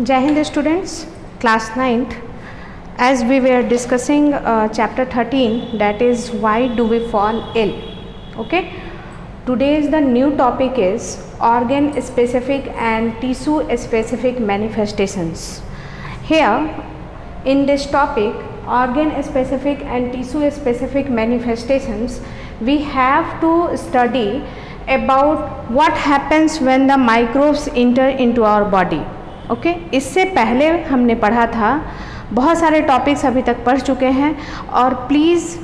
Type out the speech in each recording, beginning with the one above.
Jai Hind students, class 9th. As we were discussing chapter 13, that is why do we fall ill. Okay. Today's the new topic is organ specific and tissue specific manifestations. Here in this topic, organ specific and tissue specific manifestations, we have to study about what happens when the microbes enter into our body. Okay इससे पहले हमने पढ़ा था, बहुत सारे topics अभी तक पढ़ चुके हैं और please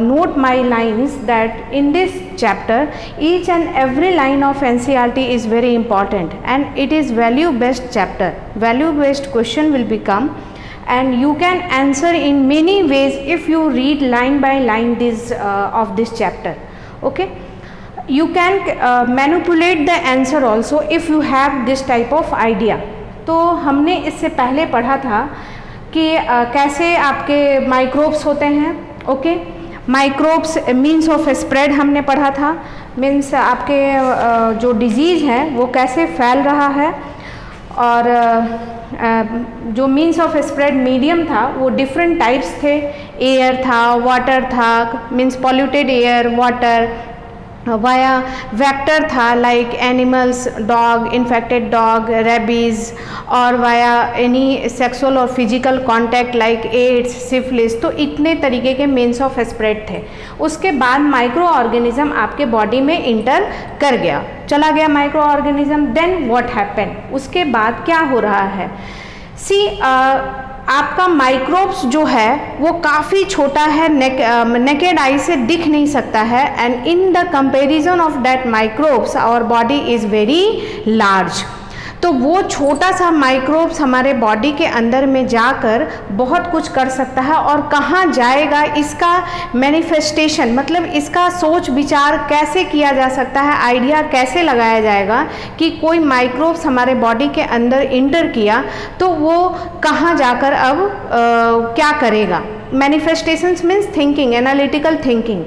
note my lines that in this chapter each and every line of NCERT is very important and it is value based chapter. Value based question will be come and you can answer in many ways if you read line by line this of this chapter. Okay, you can manipulate the answer also if you have this type of idea. तो हमने इससे पहले पढ़ा था कि कैसे आपके microbes होते हैं. Okay, microbes means of spread हमने पढ़ा था, मीन्स आपके जो डिजीज़ है वो कैसे फैल रहा है, और जो मीन्स ऑफ स्प्रेड मीडियम था वो डिफरेंट टाइप्स थे. एयर था, वाटर था, means polluted air, water, via vector था like animals, dog, infected dog, rabies, और वाया एनी सेक्सुअल और physical contact like AIDS, syphilis. तो इतने तरीके के मीन्स ऑफ स्प्रेड थे. उसके बाद माइक्रो ऑर्गेनिज्म आपके बॉडी में इंटर कर गया, चला गया micro organism. Then what happen, उसके बाद क्या हो रहा है. सी आपका माइक्रोब्स जो है वो काफ़ी छोटा है, नेकेड आई से दिख नहीं सकता है, and in the comparison of that microbes our body is very large. तो वो छोटा सा माइक्रोब्स हमारे बॉडी के अंदर में जाकर बहुत कुछ कर सकता है. और कहाँ जाएगा इसका मैनिफेस्टेशन, मतलब इसका सोच विचार कैसे किया जा सकता है, आइडिया कैसे लगाया जाएगा कि कोई माइक्रोब्स हमारे बॉडी के अंदर इंटर किया तो वो कहाँ जाकर अब क्या करेगा. Manifestations means thinking, analytical thinking.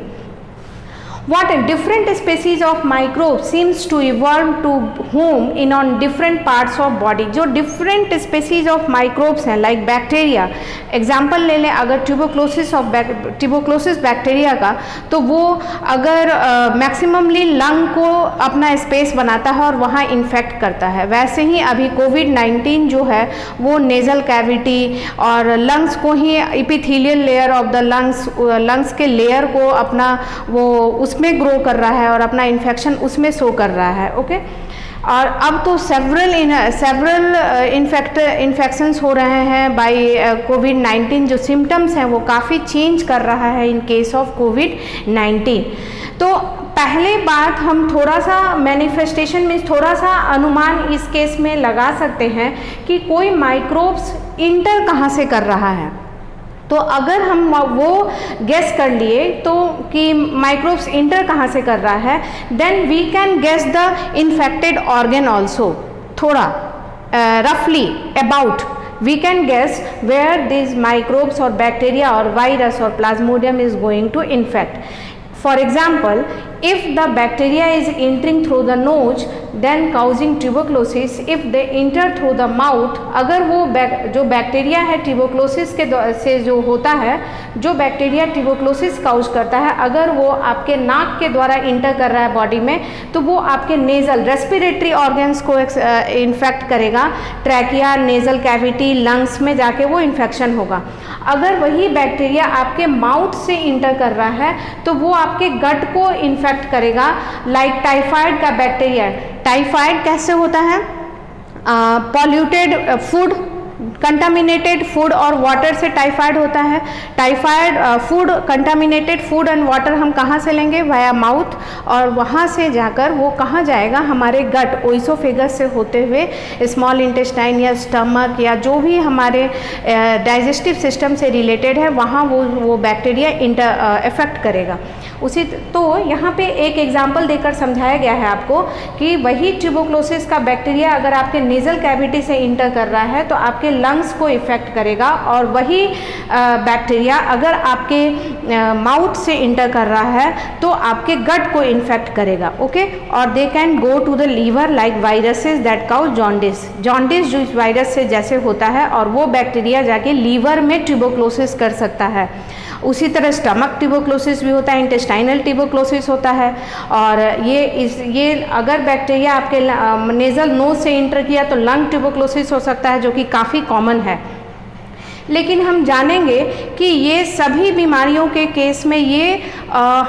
What a different species of microbes seems to evolve to home in on different parts of body. जो different species of microbes हैं like bacteria, example ले लें अगर tuberculosis बैक्टीरिया का, तो वो अगर maximally lung को अपना स्पेस बनाता है और वहाँ इन्फेक्ट करता है. वैसे ही अभी कोविड-19 जो है वो नेज़ल कैविटी और लंग्स को ही, epithelial layer of the lungs के लेयर को अपना वो उसमें ग्रो कर रहा है और अपना इन्फेक्शन उसमें शो कर रहा है. ओके, और अब तो सेवरल इन्फेक्शंस हो रहे हैं बाय कोविड-19. जो सिम्टम्स हैं वो काफ़ी चेंज कर रहा है इन केस ऑफ कोविड-19. तो पहले बात हम थोड़ा सा मैनिफेस्टेशन में थोड़ा सा अनुमान इस केस में लगा सकते हैं कि कोई माइक्रोब्स इंटर कहाँ से कर रहा है. तो अगर हम वो गेस कर लिए तो कि माइक्रोब्स इंटर कहाँ से कर रहा है, then we can guess the infected organ also. थोड़ा रफली about we can guess where these microbes or bacteria or virus or plasmodium is going to infect. For example, if the bacteria is entering through the nose then causing tuberculosis, if they enter through the mouth, अगर वो जो bacteria है tuberculosis के से जो होता है, जो बैक्टीरिया ट्यूबरक्लोसिस काउज करता है, अगर वो आपके नाक के द्वारा इंटर कर रहा है बॉडी में, तो वो आपके नेज़ल रेस्पिरेटरी ऑर्गन्स को इन्फेक्ट करेगा. ट्रैकिया, नेज़ल कैविटी, लंग्स में जाके वो इन्फेक्शन होगा. अगर वही बैक्टीरिया आपके माउथ से इंटर कर रहा है तो वो आपके गट को इन्फेक्ट करेगा. लाइक टाइफाइड का बैक्टीरिया. टाइफाइड कैसे होता है, पॉल्यूटेड फूड, कंटामिनेटेड फूड और वाटर से टाइफाइड होता है. Typhoid food, contaminated food and water हम कहाँ से लेंगे, वाया माउथ, और वहाँ से जाकर वो कहाँ जाएगा, हमारे गट, ओइसोफेगस से होते हुए स्मॉल इंटेस्टाइन या स्टमक या जो भी हमारे डाइजेस्टिव सिस्टम से रिलेटेड है वहाँ वो बैक्टीरिया इफेक्ट करेगा. उसी तो यहाँ पे एक एग्जाम्पल देकर समझाया गया है आपको कि वही ट्यूबरक्लोसिस का बैक्टीरिया अगर आपके नेज़ल कैविटी से इंटर कर रहा है तो आपके लंग लंग्स को इफ़ेक्ट करेगा, और वही बैक्टीरिया अगर आपके माउथ से इंटर कर रहा है तो आपके गट को इन्फेक्ट करेगा, ओके। और they can go to the liver like viruses that cause jaundice. Jaundice जो इस वायरस से जैसे होता है, और वो बैक्टीरिया जाके लीवर में ट्यूबरक्लोसिस कर सकता है। उसी तरह स्टमक ट्यूबरक्लोसिस भी होता है, इंटेस्टाइनल ट्यूबरक्लोसिस होता है। और ये अगर बैक्टीरिया आपके नेज़ल नोज से इंटर किया तो लंग ट्यूबरक्लोसिस हो सकता है, जो कि काफ़ी कॉमन है। लेकिन हम जानेंगे कि ये सभी बीमारियों के केस में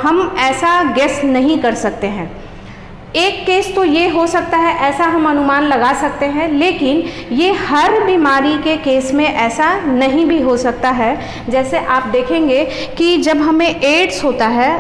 हम ऐसा गेस नहीं कर सकते हैं। एक केस तो ये हो सकता है, ऐसा हम अनुमान लगा सकते हैं, लेकिन ये हर बीमारी के केस में ऐसा नहीं भी हो सकता है। जैसे आप देखेंगे कि जब हमें एड्स होता है,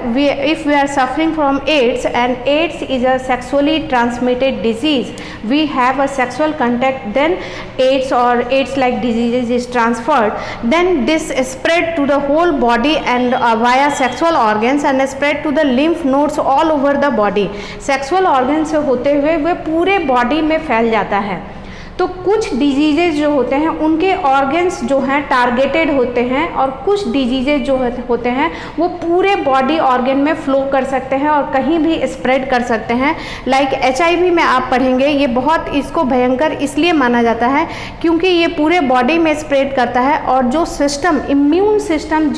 if we are suffering from AIDS and AIDS is a sexually transmitted disease, we have a sexual contact, then AIDS और AIDS like diseases is transferred, then this spread to the whole body and via sexual organs and spread to the lymph nodes all over the body. Sexual organ से होते हुए वे पूरे body में फैल जाता है। तो कुछ डिजीजेज जो होते हैं उनके ऑर्गन्स जो हैं टारगेटेड होते हैं, और कुछ डिजीजेज जो होते हैं वो पूरे बॉडी ऑर्गन में फ्लो कर सकते हैं और कहीं भी स्प्रेड कर सकते हैं। लाइक HIV में आप पढ़ेंगे, ये बहुत इसको भयंकर इसलिए माना जाता है क्योंकि ये पूरे बॉडी में स्प्रेड करता है, और जो सिस्टम, इम्यून सिस्टम,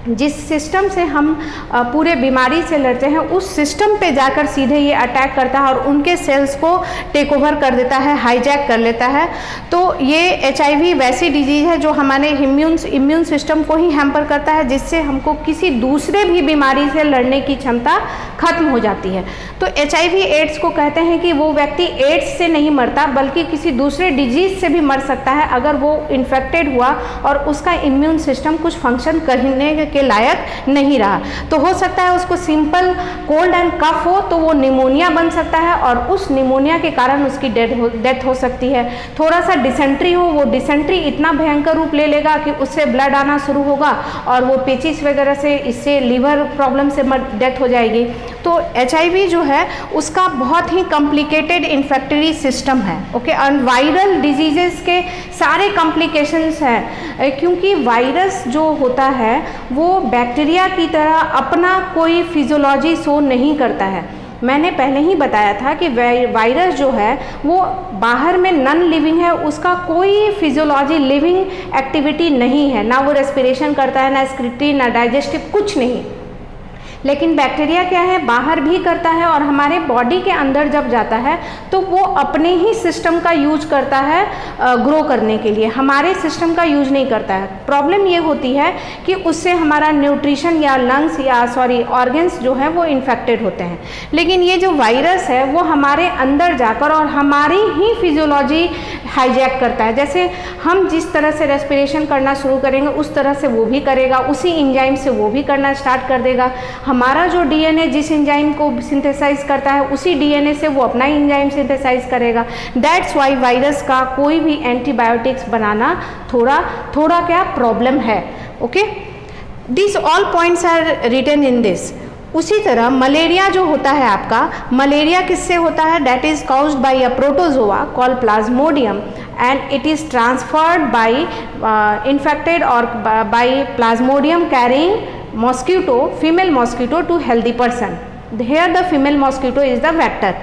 जिस सिस्टम से हम पूरे बीमारी से लड़ते हैं, उस सिस्टम पे जाकर सीधे ये अटैक करता है और उनके सेल्स को टेक ओवर कर देता है, हाईजैक कर लेता है। तो ये HIV वैसी डिजीज है जो हमारे इम्यून सिस्टम को ही हैम्पर करता है, जिससे हमको किसी दूसरे भी बीमारी से लड़ने की क्षमता खत्म हो जाती है। तो HIV एड्स को कहते हैं कि वो व्यक्ति एड्स से नहीं मरता, बल्कि किसी दूसरे डिजीज से भी मर सकता है अगर वो इन्फेक्टेड हुआ और उसका इम्यून सिस्टम कुछ फंक्शन करने के लायक नहीं रहा। तो हो सकता है उसको सिंपल कोल्ड एंड कफ हो तो वो निमोनिया बन सकता है, और उस निमोनिया के कारण उसकी डेथ हो सकती है। थोड़ा सा डिसेंट्री हो, वो डिसेंट्री इतना भयंकर रूप ले लेगा कि उससे ब्लड आना शुरू होगा और वो पेचिस वगैरह से, इससे लीवर प्रॉब्लम से डेथ हो जाएगी। तो HIV जो है उसका बहुत ही कॉम्प्लिकेटेड इन्फेक्टरी सिस्टम है, ओके। और वायरल डिजीजेस के सारे कॉम्प्लिकेशंस हैं, क्योंकि वायरस जो होता है वो बैक्टीरिया की तरह अपना कोई फिजियोलॉजी शो नहीं करता है। मैंने पहले ही बताया था कि वायरस जो है वो बाहर में नॉन लिविंग है, उसका कोई फिजियोलॉजी, लिविंग एक्टिविटी नहीं है, ना वो रेस्पिरेशन करता है, ना एक्सक्रीटरी, ना डाइजेस्टिव, कुछ नहीं। लेकिन बैक्टीरिया क्या है, बाहर भी करता है, और हमारे बॉडी के अंदर जब जाता है तो वो अपने ही सिस्टम का यूज करता है ग्रो करने के लिए, हमारे सिस्टम का यूज नहीं करता है। प्रॉब्लम ये होती है कि उससे हमारा न्यूट्रिशन या लंग्स या ऑर्गन्स जो है वो इन्फेक्टेड होते हैं। लेकिन ये जो वायरस है वो हमारे अंदर जाकर और हमारी ही फिजियोलॉजी हाईजैक करता है। जैसे हम जिस तरह से रेस्पिरेशन करना शुरू करेंगे उस तरह से वो भी करेगा, उसी एंजाइम से वो भी करना स्टार्ट कर देगा। हमारा जो DNA जिस एंजाइम को सिंथेसाइज करता है उसी DNA से वो अपना एंजाइम सिंथेसाइज करेगा। दैट्स वाई वायरस का कोई भी एंटीबायोटिक्स बनाना थोड़ा क्या प्रॉब्लम है, okay. This all points are written in this. उसी तरह मलेरिया जो होता है आपका, मलेरिया किससे होता है? That is caused bye a protozoa called Plasmodium and it is transferred by infected or by plasmodium carrying mosquito, female mosquito, to healthy person. Here the female mosquito is the vector.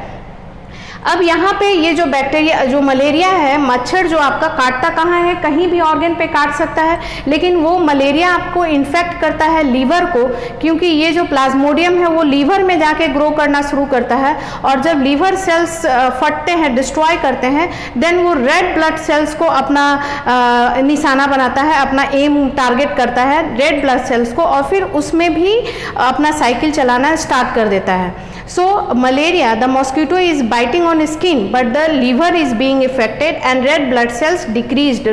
अब यहाँ पे ये जो bacteria, जो malaria है, मच्छर जो आपका काटता कहाँ है? कहीं भी ऑर्गन पे काट सकता है, लेकिन वो मलेरिया आपको इन्फेक्ट करता है लीवर को, क्योंकि ये जो प्लाज्मोडियम है वो लीवर में जाके ग्रो करना शुरू करता है, और जब लीवर सेल्स फटते हैं, डिस्ट्रॉय करते हैं, देन वो रेड ब्लड सेल्स को अपना निशाना बनाता है, अपना एम टारगेट करता है रेड ब्लड सेल्स को, और फिर उसमें भी अपना साइकिल चलाना स्टार्ट कर देता है। So malaria, the mosquito is biting on skin, but the liver is being affected and red blood cells decreased,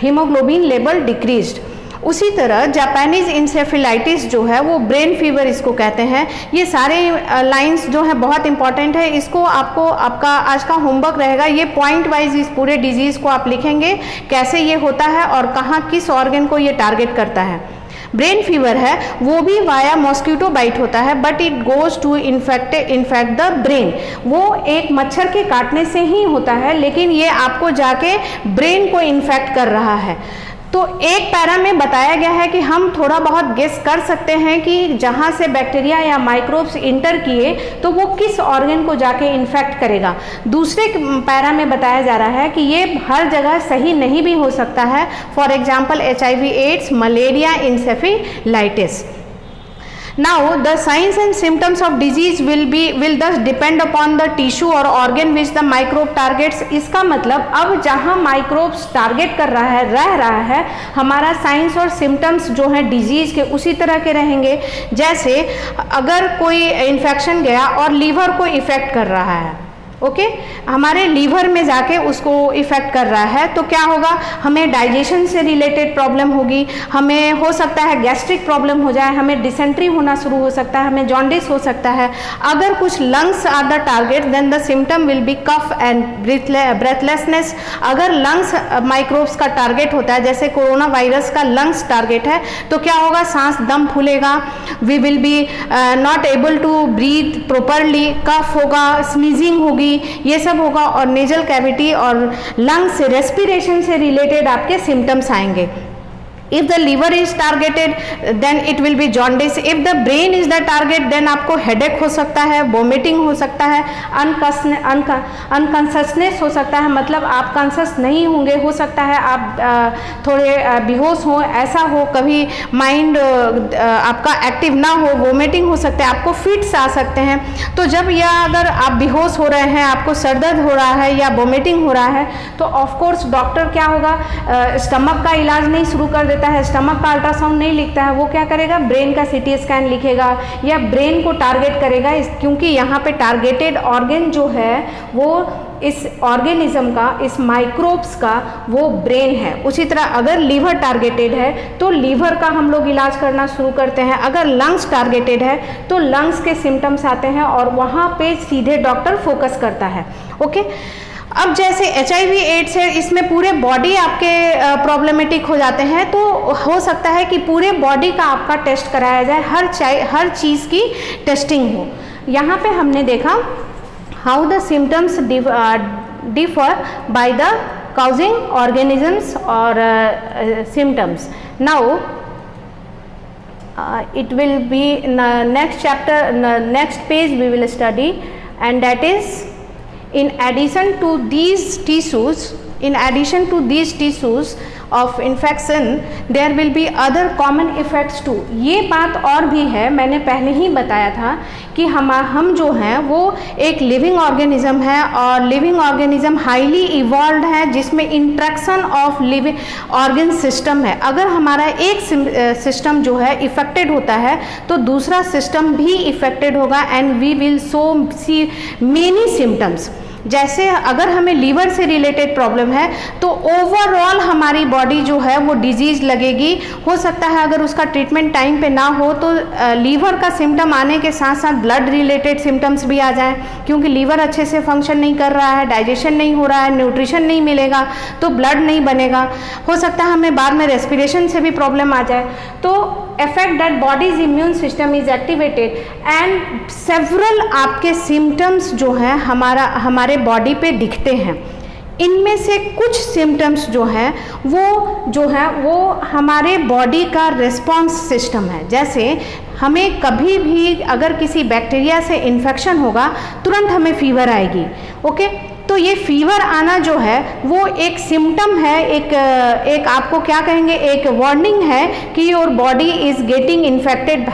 hemoglobin level decreased. उसी तरह जापानीज इंसेफेलाइटिस जो है वो ब्रेन फीवर इसको कहते हैं। ये सारे लाइंस जो है बहुत इंपॉर्टेंट है, इसको आपका आज का होमवर्क रहेगा। ये पॉइंट वाइज इस पूरे डिजीज़ को आप लिखेंगे, कैसे ये होता है और कहाँ किस ऑर्गन को ये टारगेट करता है। ब्रेन फीवर है वो भी वाया मॉस्किटो बाइट होता है, but it goes to infect the brain. वो एक मच्छर के काटने से ही होता है, लेकिन ये आपको जाके ब्रेन को इन्फेक्ट कर रहा है। तो एक पैरा में बताया गया है कि हम थोड़ा बहुत गेस कर सकते हैं कि जहाँ से बैक्टीरिया या माइक्रोब्स इंटर किए तो वो किस ऑर्गन को जाके इन्फेक्ट करेगा। दूसरे पैरा में बताया जा रहा है कि ये हर जगह सही नहीं भी हो सकता है। For example HIV, AIDS, malaria, encephalitis. Now the signs and symptoms of disease will thus depend upon the tissue or organ which the microbe targets। इसका मतलब अब जहाँ माइक्रोब्स टारगेट कर रहा है हमारा साइंस और सिम्टम्स जो है डिजीज के उसी तरह के रहेंगे। जैसे अगर कोई इन्फेक्शन गया और लीवर को इफेक्ट कर रहा है, ओके हमारे लीवर में जाके उसको इफेक्ट कर रहा है, तो क्या होगा, हमें डाइजेशन से रिलेटेड प्रॉब्लम होगी, हमें हो सकता है गैस्ट्रिक प्रॉब्लम हो जाए, हमें डिसेंट्री होना शुरू हो सकता है, हमें जॉन्डिस हो सकता है। अगर कुछ lungs are the target then the symptom will be cough and breathlessness. अगर लंग्स माइक्रोब्स का टारगेट होता है, जैसे कोरोना वायरस का लंग्स टारगेट है, तो क्या होगा, सांस दम फूलेगा, we will be not able to breathe properly, कफ होगा, स्नीजिंग होगी, ये सब होगा। और नेजल कैविटी और लंग्स से रेस्पिरेशन से रिलेटेड आपके सिम्टम्स आएंगे। If the liver is targeted then it will be jaundice। If the brain is the target then आपको headache हो सकता है, vomiting हो सकता है, unconsciousness हो सकता है, मतलब आप कॉन्शियस नहीं होंगे, हो सकता है आप थोड़े बेहोश हो, ऐसा हो, कभी माइंड आपका एक्टिव ना हो, वोमिटिंग हो सकता है, आपको फिट्स आ सकते हैं। तो जब यह अगर आप बेहोश हो रहे हैं, आपको सर दर्द हो रहा है या वोमिटिंग हो रहा है, तो ऑफकोर्स डॉक्टर क्या होगा, स्टमक का इलाज नहीं शुरू कर देता है, स्टमक का अल्ट्रासाउंड नहीं लिखता है, वो क्या करेगा, ब्रेन का CT स्कैन लिखेगा या ब्रेन को टारगेट करेगा, क्योंकि यहाँ पे टारगेटेड ऑर्गन जो है वो इस ऑर्गेनिज्म का, इस माइक्रोब्स का वो ब्रेन है। उसी तरह अगर लीवर टारगेटेड है तो लीवर का हम लोग इलाज करना शुरू करते हैं, अगर लंग्स टारगेटेड है तो लंग्स के सिम्टम्स आते हैं और वहाँ पे सीधे डॉक्टर फोकस करता है। ओके, अब जैसे HIV, एड्स है, इसमें पूरे बॉडी आपके प्रॉब्लमेटिक हो जाते हैं, तो हो सकता है कि पूरे बॉडी का आपका टेस्ट कराया जाए, हर चीज़ की टेस्टिंग हो। यहाँ पे हमने देखा how the symptoms differ by the causing organisms और symptoms. Now it will be next chapter, next page we will study, and that is in addition to these tissues of infection there will be other common effects too। ये बात और भी है, मैंने पहले ही बताया था कि हम जो हैं वो एक लिविंग ऑर्गेनिज्म है और लिविंग ऑर्गेनिज्म हाईली इवॉल्व्ड है जिसमें interaction of living organ system है। अगर हमारा एक सिस्टम जो है इफेक्टेड होता है तो दूसरा सिस्टम भी इफेक्टेड होगा and we will see many symptoms. जैसे अगर हमें लीवर से रिलेटेड प्रॉब्लम है तो ओवरऑल हमारी बॉडी जो है वो डिजीज लगेगी। हो सकता है अगर उसका ट्रीटमेंट टाइम पे ना हो तो लीवर का सिम्टम आने के साथ साथ ब्लड रिलेटेड सिम्टम्स भी आ जाएं, क्योंकि लीवर अच्छे से फंक्शन नहीं कर रहा है, डाइजेशन नहीं हो रहा है, न्यूट्रिशन नहीं मिलेगा तो ब्लड नहीं बनेगा। हो सकता है हमें बाद में रेस्पिरेशन से भी प्रॉब्लम आ जाए। तो affect that body's immune system is activated and several आपके symptoms जो हैं हमारे बॉडी पे दिखते हैं। इनमें से कुछ सिम्टम्स जो हैं वो हमारे बॉडी का रिस्पॉन्स सिस्टम है। जैसे हमें कभी भी अगर किसी बैक्टीरिया से इन्फेक्शन होगा तुरंत हमें फीवर आएगी। ओके, तो ये फीवर आना जो है वो एक सिम्टम है, एक आपको क्या कहेंगे, एक वार्निंग है कि your body is getting infected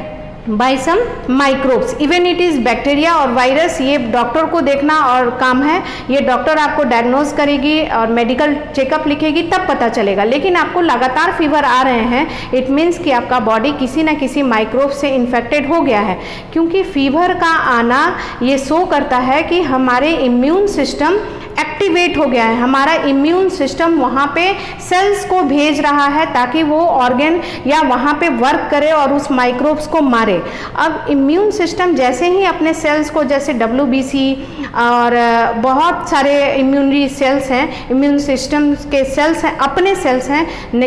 by some microbes, even it is bacteria और वायरस। ये डॉक्टर को देखना और काम है, ये डॉक्टर आपको डायग्नोज करेगी और मेडिकल चेकअप लिखेगी तब पता चलेगा। लेकिन आपको लगातार फीवर आ रहे हैं, इट मीन्स कि आपका बॉडी किसी न किसी माइक्रोब से इन्फेक्टेड हो गया है, क्योंकि फीवर का आना ये शो करता है कि हमारे इम्यून सिस्टम एक्टिवेट हो गया है, हमारा इम्यून सिस्टम वहाँ पे सेल्स को भेज रहा है ताकि वो ऑर्गन या वहाँ पे वर्क करे और उस माइक्रोब्स को मारे। अब इम्यून सिस्टम जैसे ही अपने सेल्स को, जैसे WBC और बहुत सारे इम्यूनरी सेल्स हैं, इम्यून सिस्टम के सेल्स हैं, अपने सेल्स हैं,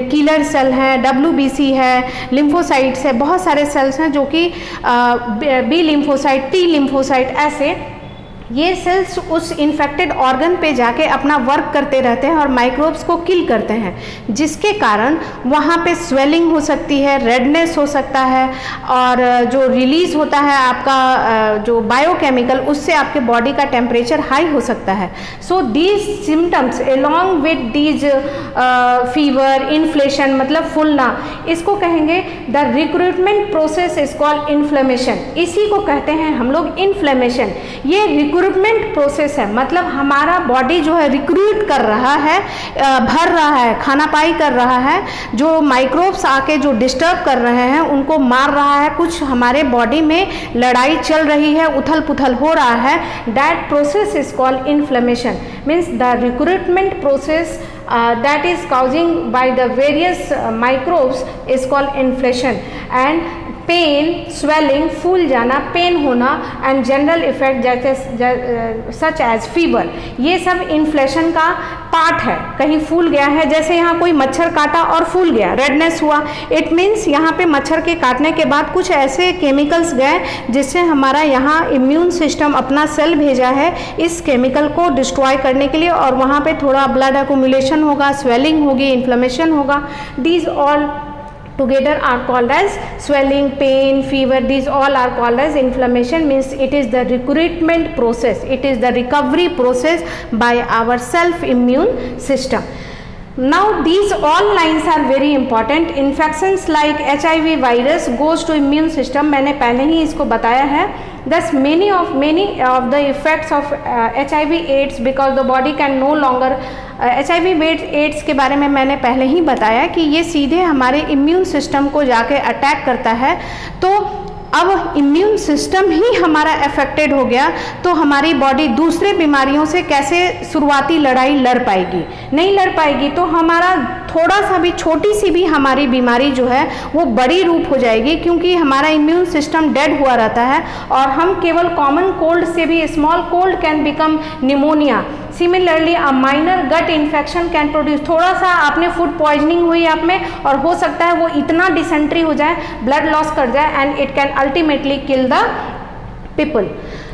किलर सेल हैं, WBC है, लिम्फोसाइट्स है, बहुत सारे सेल्स हैं जो कि बी लिम्फोसाइट, T लिम्फोसाइट, ऐसे ये सेल्स उस इन्फेक्टेड ऑर्गन पे जाके अपना वर्क करते रहते हैं और माइक्रोब्स को किल करते हैं, जिसके कारण वहाँ पे स्वेलिंग हो सकती है, रेडनेस हो सकता है, और जो रिलीज होता है आपका जो बायोकेमिकल, उससे आपके बॉडी का टेम्परेचर हाई हो सकता है। So these symptoms along with these fever, inflation मतलब फूलना, इसको कहेंगे the recruitment process is called inflammation. इसी को कहते हैं हम लोग इन्फ्लेमेशन। ये रिक्रूटमेंट प्रोसेस है, मतलब हमारा बॉडी जो है रिक्रूट कर रहा है, भर रहा है, खाना पाई कर रहा है, जो माइक्रोब्स आके जो डिस्टर्ब कर रहे हैं उनको मार रहा है, कुछ हमारे बॉडी में लड़ाई चल रही है, उथल पुथल हो रहा है, that process is called inflammation. Means the recruitment process that is causing by the various microbes is called inflammation, and pain, swelling, फूल जाना, पेन होना, एंड जनरल इफेक्ट जैसे सच एज फीवर, ये सब इन्फ्लेशन का पार्ट है। कहीं फूल गया है, जैसे यहाँ कोई मच्छर काटा और फूल गया, रेडनेस हुआ, इट मीन्स यहाँ पे मच्छर के काटने के बाद कुछ ऐसे केमिकल्स गए जिससे हमारा यहाँ इम्यून सिस्टम अपना सेल भेजा है इस केमिकल को डिस्ट्रॉय करने के लिए, और वहाँ पे थोड़ा ब्लड एक्युमुलेशन होगा, स्वेलिंग होगी, इन्फ्लेमेशन होगा। These all together are called as swelling, pain, fever. These all are called as inflammation. Means it is the recruitment process, it is the recovery process by our self immune system. Now these all lines are very important. Infections like HIV virus goes to immune system, मैंने पहले ही इसको बताया है। Thus many of the effects of HIV AIDS because the body can no longer HIV AIDS के बारे में मैंने पहले ही बताया कि ये सीधे हमारे इम्यून सिस्टम को जाके अटैक करता है। तो अब इम्यून सिस्टम ही हमारा अफेक्टेड हो गया तो हमारी बॉडी दूसरे बीमारियों से कैसे शुरुआती लड़ाई लड़ पाएगी? नहीं लड़ पाएगी। तो हमारा थोड़ा सा भी, छोटी सी भी हमारी बीमारी जो है वो बड़ी रूप हो जाएगी, क्योंकि हमारा इम्यून सिस्टम डेड हुआ रहता है और हम केवल कॉमन कोल्ड से भी, small cold can become pneumonia. Similarly a minor gut infection can produce, थोड़ा सा आपने फूड पॉइजनिंग हुई आप में और हो सकता है वो इतना डिसेंट्री हो जाए, ब्लड लॉस कर जाए, and it can ultimately kill the people.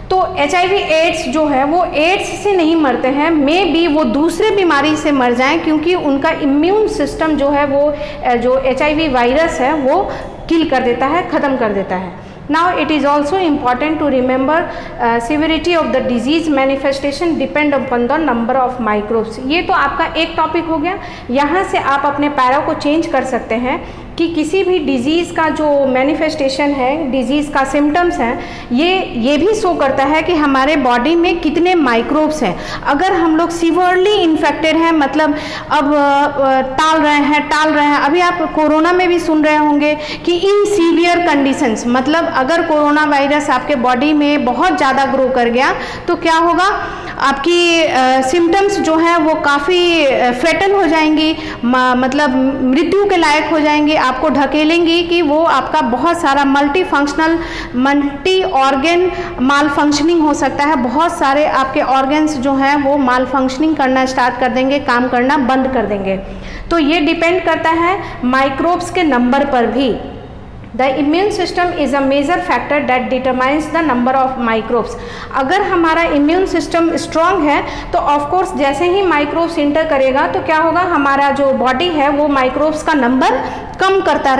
तो HIV एड्स जो है वो एड्स से नहीं मरते हैं, मे बी वो दूसरे बीमारी से मर जाएं, क्योंकि उनका इम्यून सिस्टम जो है वो जो HIV वायरस है वो किल कर देता है, ख़त्म कर देता है। Now it is also important to remember severity of the disease manifestation depend upon the number of microbes। ये तो आपका एक टॉपिक हो गया। यहाँ से आप अपने पैरों को चेंज कर सकते हैं कि किसी भी डिजीज़ का जो मैनिफेस्टेशन है, डिजीज़ का सिम्टम्स हैं, ये भी शो करता है कि हमारे बॉडी में कितने माइक्रोब्स हैं। अगर हम लोग सीवियरली इन्फेक्टेड हैं, मतलब अब टाल रहे हैं, अभी आप कोरोना में भी सुन रहे होंगे कि इन सीवियर कंडीशंस, मतलब अगर कोरोना वायरस आपके बॉडी में बहुत ज़्यादा ग्रो कर गया तो क्या होगा, आपकी सिम्टम्स जो हैं वो काफ़ी फेटल हो जाएंगी, मतलब मृत्यु के लायक हो जाएंगी, आपको ढकेलेंगी कि वो आपका बहुत सारा मल्टी ऑर्गन माल फंक्शनिंग हो सकता है। बहुत सारे आपके ऑर्गन्स जो हैं वो माल फंक्शनिंग करना स्टार्ट कर देंगे, काम करना बंद कर देंगे। तो ये डिपेंड करता है माइक्रोब्स के नंबर पर भी। The immune system is a major factor that determines the number of microbes। अगर हमारा इम्यून सिस्टम स्ट्रॉन्ग है तो ऑफकोर्स जैसे ही माइक्रोब्स इंटर करेगा तो क्या होगा, हमारा जो बॉडी है वो माइक्रोब्स का नंबर कम करता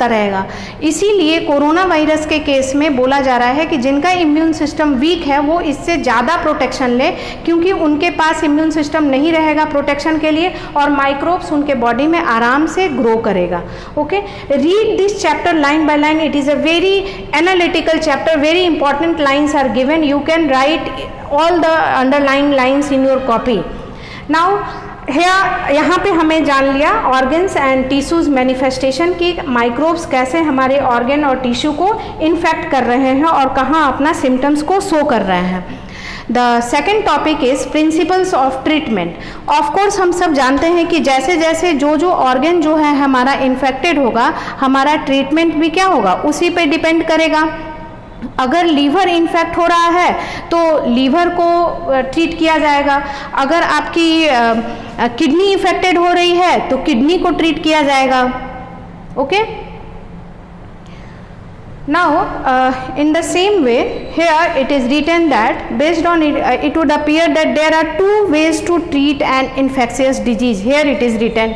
रहेगा। इसीलिए कोरोना वायरस के केस में बोला जा रहा है कि जिनका इम्यून सिस्टम वीक है वो इससे ज़्यादा प्रोटेक्शन ले, क्योंकि उनके पास इम्यून सिस्टम नहीं रहेगा प्रोटेक्शन के लिए और माइक्रोब्स उनके बॉडी में आराम से ग्रो करेगा। Okay, read this chapter line by line, it is a very analytical chapter, very important lines are given, you can write all the underlined lines in your copy। now यहाँ पे हमें जान लिया organs and tissues manifestation की, microbes कैसे हमारे organ और tissue को इन्फेक्ट कर रहे हैं और कहाँ अपना सिम्टम्स को शो कर रहे हैं। The second topic is principles of treatment. Of course हम सब जानते हैं कि जैसे जैसे जो ऑर्गन जो है हमारा इन्फेक्टेड होगा, हमारा ट्रीटमेंट भी क्या होगा, उसी पे डिपेंड करेगा। अगर लीवर इन्फेक्ट हो रहा है तो लीवर को ट्रीट किया जाएगा, अगर आपकी किडनी इन्फेक्टेड हो रही है तो किडनी को ट्रीट किया जाएगा। Okay, now in the same way here it is written that based on it would appear that there are two ways to treat an infectious disease. Here it is written,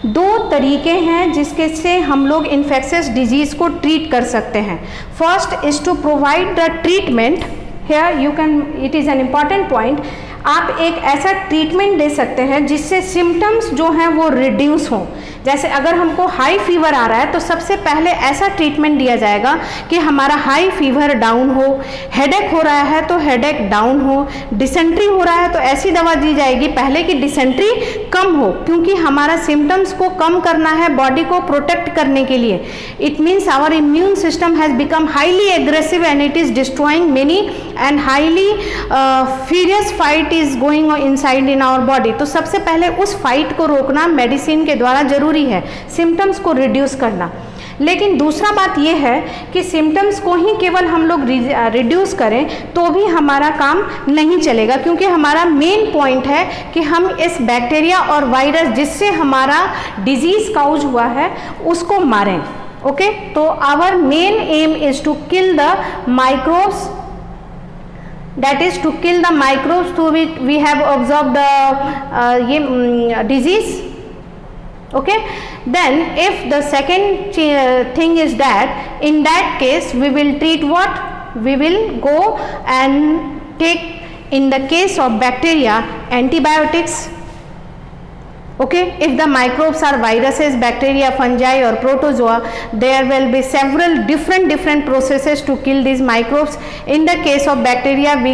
दो तरीके हैं जिसके से हम लोग infectious disease को treat कर सकते हैं। First is to provide the treatment. Here you can, it is an important point, आप एक ऐसा ट्रीटमेंट दे सकते हैं जिससे सिम्टम्स जो हैं वो रिड्यूस हों। जैसे अगर हमको हाई फीवर आ रहा है तो सबसे पहले ऐसा ट्रीटमेंट दिया जाएगा कि हमारा हाई फीवर डाउन हो, हेडेक हो रहा है तो हेडेक डाउन हो, डिसेंट्री हो रहा है तो ऐसी दवा दी जाएगी पहले कि डिसेंट्री कम हो, क्योंकि हमारा सिम्टम्स को कम करना है बॉडी को प्रोटेक्ट करने के लिए। It means our immune system has become highly aggressive and it is destroying many and highly furious fight is going inside in our body. तो सबसे पहले उस फाइट को रोकना मेडिसिन के द्वारा जरूरी है, सिम्टम्स को रिड्यूस करना। लेकिन दूसरा बात यह है कि सिम्टम्स को ही केवल हम लोग रिड्यूस करें तो भी हमारा काम नहीं चलेगा, क्योंकि हमारा मेन पॉइंट है कि हम इस बैक्टीरिया और वायरस जिससे हमारा डिजीज काउज हुआ है उसको मारें। ओके, तो our main aim is to kill the microbes, that is to kill the microbes through which we have observed the disease. Okay, then if the second thing is that in that case we will treat what, we will go and take, in the case of bacteria, antibiotics. Okay, if the microbes are viruses, bacteria, fungi or protozoa, there will be several different processes to kill these microbes. In the case of bacteria we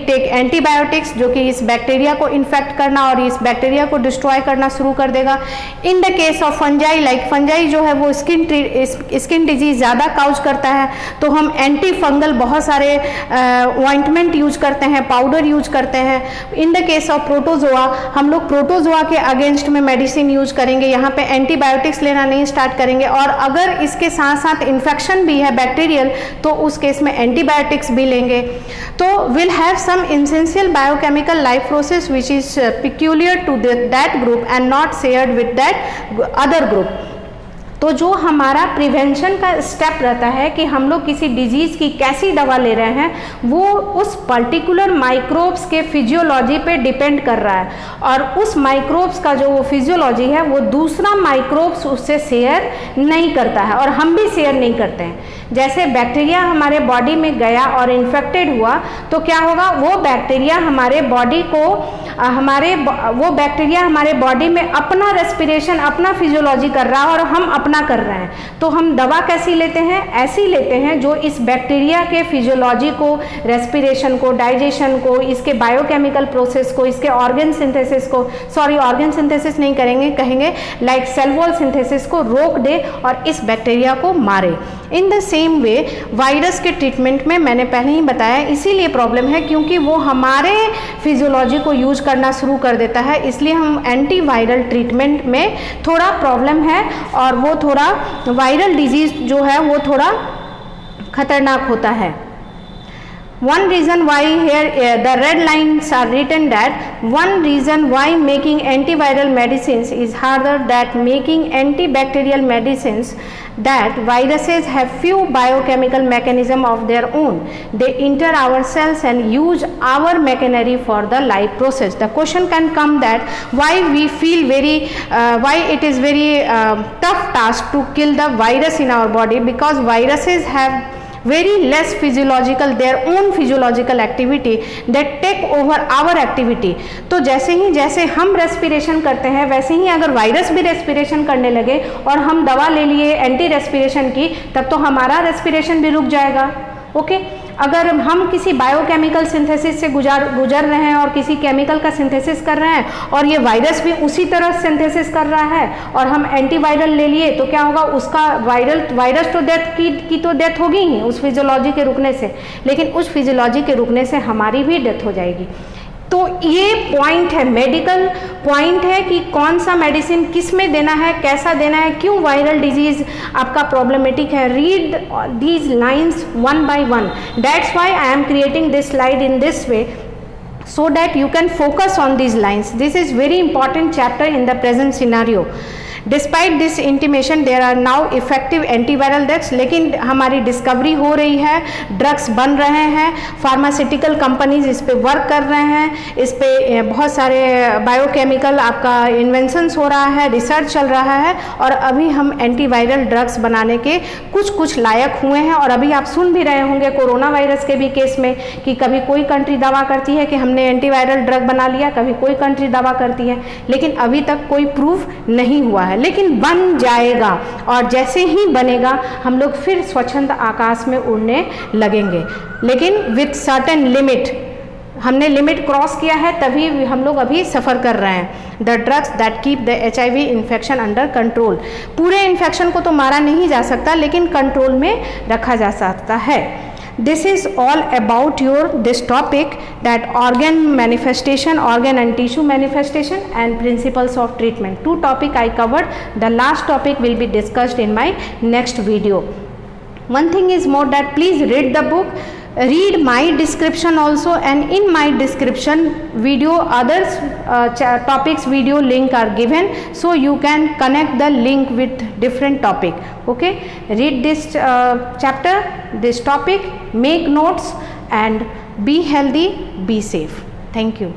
take antibiotics जो कि इस bacteria को infect करना और इस bacteria को destroy करना शुरू कर देगा। In the case of fungi, like fungi जो है वो स्किन डिजीज ज़्यादा काउज करता है तो हम एंटी फंगल बहुत सारे ऑइंटमेंट यूज करते हैं, पाउडर यूज करते हैं। In the case of protozoa, हम लोग प्रोटोजोआ के अगेंस्ट में मेडिसिन यूज करेंगे, यहाँ पे एंटीबायोटिक्स लेना नहीं स्टार्ट करेंगे। और अगर इसके साथ साथ इन्फेक्शन भी है बैक्टीरियल तो उस केस में एंटीबायोटिक्स भी लेंगे। तो will have some essential biochemical life process which is peculiar to that group and not shared with that other group. तो जो हमारा प्रिवेंशन का स्टेप रहता है कि हम लोग किसी डिजीज़ की कैसी दवा ले रहे हैं वो उस पर्टिकुलर माइक्रोब्स के फिजियोलॉजी पे डिपेंड कर रहा है, और उस माइक्रोब्स का जो वो फिजियोलॉजी है वो दूसरा माइक्रोब्स उससे शेयर नहीं करता है और हम भी शेयर नहीं करते हैं। जैसे बैक्टीरिया हमारे बॉडी में गया और इन्फेक्टेड हुआ तो क्या होगा, वो बैक्टीरिया हमारे बॉडी को वो बैक्टीरिया हमारे बॉडी में अपना रेस्पिरेशन, अपना फिजियोलॉजी कर रहा है और हम अपना कर रहे हैं। तो हम दवा कैसी लेते हैं, ऐसी लेते हैं जो इस बैक्टीरिया के फिजियोलॉजी को, रेस्पिरेशन को, डाइजेशन को, इसके बायोकेमिकल प्रोसेस को, इसके ऑर्गन सिंथेसिस को, सॉरी ऑर्गन सिंथेसिस नहीं कहेंगे लाइक सेल वॉल सिंथेसिस को रोक दे और इस बैक्टीरिया को मारे। In the same way virus के ट्रीटमेंट में मैंने पहले ही बताया इसीलिए प्रॉब्लम है क्योंकि वो हमारे फिजियोलॉजी को यूज करना शुरू कर देता है, इसलिए हम एंटीवायरल ट्रीटमेंट में थोड़ा प्रॉब्लम है और वो थोड़ा वायरल डिजीज जो है वो थोड़ा खतरनाक होता है। One reason why here the red lines are written that one reason why making antiviral medicines is harder than making antibacterial medicines, that viruses have few biochemical mechanism of their own. They enter our cells and use our machinery for the life process. The question can come that why we feel why it is very tough task to kill the virus in our body, because viruses have very less physiological, their own physiological activity that take over our activity. तो जैसे हम respiration करते हैं वैसे ही अगर virus भी respiration करने लगे और हम दवा ले लिए एंटी रेस्पिरेशन की, तब तो हमारा रेस्पिरेशन भी रुक जाएगा। ओके, अगर हम किसी बायोकेमिकल सिंथेसिस से गुजर रहे हैं और किसी केमिकल का सिंथेसिस कर रहे हैं और ये वायरस भी उसी तरह सिंथेसिस कर रहा है और हम एंटीवायरल ले लिए, तो क्या होगा, उसका वायरस तो डेथ की तो डेथ होगी ही उस फिजियोलॉजी के रुकने से, लेकिन उस फिजियोलॉजी के रुकने से हमारी भी डेथ हो जाएगी। तो ये पॉइंट है, मेडिकल पॉइंट है कि कौन सा मेडिसिन किस में देना है, कैसा देना है, क्यों वायरल डिजीज आपका प्रॉब्लमेटिक है। Read these lines one by one, that's why I am creating this slide in this way so that you can focus on these lines. This is very important chapter in the present scenario. Despite this intimation there are now effective antiviral drugs, लेकिन हमारी discovery हो रही है, drugs बन रहे हैं, pharmaceutical companies इस पे वर्क कर रहे हैं, इस पे बहुत सारे बायोकेमिकल आपका इन्वेंशंस हो रहा है, रिसर्च चल रहा है और अभी हम एंटीवायरल ड्रग्स बनाने के कुछ लायक हुए हैं। और अभी आप सुन भी रहे होंगे कोरोना वायरस के भी केस में कि कभी कोई कंट्री दावा करती है कि हमने एंटीवायरल ड्रग बना लिया, कभी कोई कंट्री दावा करती है, लेकिन अभी तक कोई प्रूफ नहीं हुआ है, लेकिन बन जाएगा और जैसे ही बनेगा हम लोग फिर स्वच्छंद आकाश में उड़ने लगेंगे, लेकिन विथ सर्टेन लिमिट। हमने लिमिट क्रॉस किया है तभी हम लोग अभी सफ़र कर रहे हैं। The drugs that keep the HIV infection under control, पूरे इन्फेक्शन को तो मारा नहीं जा सकता लेकिन कंट्रोल में रखा जा सकता है। This is all about this topic, that organ manifestation, organ and tissue manifestation and principles of treatment. Two topic I covered. The last topic will be discussed in my next video. One thing is more, that please read the book, read my description also, and in my description video others topics video link are given, so you can connect the link with different topic. Okay, read this chapter, this topic, make notes and be healthy, be safe. Thank you.